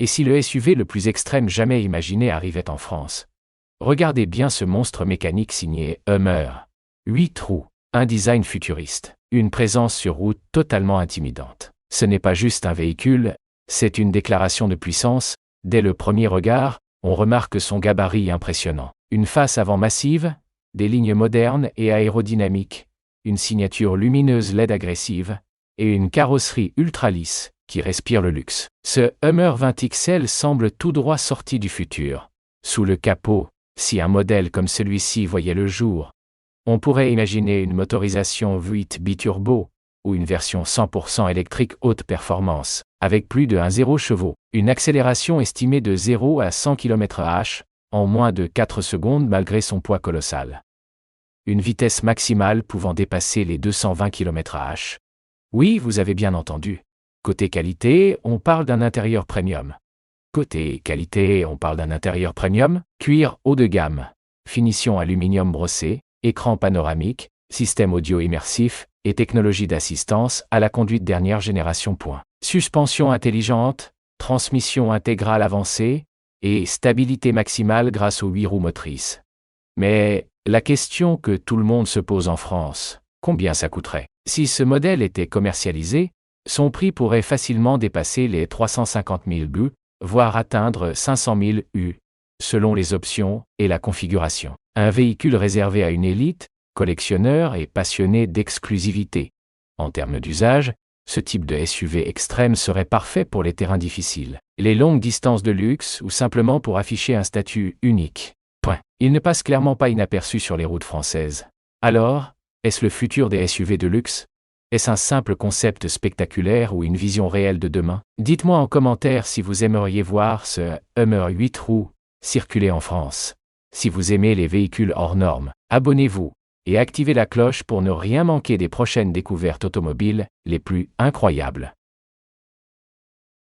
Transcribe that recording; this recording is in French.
Et si le SUV le plus extrême jamais imaginé arrivait en France? Regardez bien ce monstre mécanique signé Hummer. 8 roues, un design futuriste, une présence sur route totalement intimidante. Ce n'est pas juste un véhicule, c'est une déclaration de puissance. Dès le premier regard, on remarque son gabarit impressionnant. Une face avant massive, des lignes modernes et aérodynamiques, une signature lumineuse LED agressive, et une carrosserie ultra lisse, qui respire le luxe. Ce Hummer 20 XL semble tout droit sorti du futur. Sous le capot, si un modèle comme celui-ci voyait le jour, on pourrait imaginer une motorisation V8 biturbo, ou une version 100% électrique haute performance, avec plus de 1,0 chevaux, une accélération estimée de 0 à 100 km/h, en moins de 4 secondes malgré son poids colossal. Une vitesse maximale pouvant dépasser les 220 km/h. Oui, vous avez bien entendu. Côté qualité, on parle d'un intérieur premium. Côté qualité, on parle d'un intérieur premium, cuir haut de gamme, finition aluminium brossé, écran panoramique, système audio immersif, et technologie d'assistance à la conduite dernière génération. Suspension intelligente, transmission intégrale avancée, et stabilité maximale grâce aux 8 roues motrices. Mais, la question que tout le monde se pose en France, combien ça coûterait? Si ce modèle était commercialisé, son prix pourrait facilement dépasser les 350 000 $, voire atteindre 500 000 $, selon les options et la configuration. Un véhicule réservé à une élite, collectionneur et passionné d'exclusivité. En termes d'usage, ce type de SUV extrême serait parfait pour les terrains difficiles, les longues distances de luxe ou simplement pour afficher un statut unique. Il ne passe clairement pas inaperçu sur les routes françaises. Alors, est-ce le futur des SUV de luxe? Est-ce un simple concept spectaculaire ou une vision réelle de demain? Dites-moi en commentaire si vous aimeriez voir ce Hummer 8 roues circuler en France. Si vous aimez les véhicules hors normes, abonnez-vous et activez la cloche pour ne rien manquer des prochaines découvertes automobiles les plus incroyables.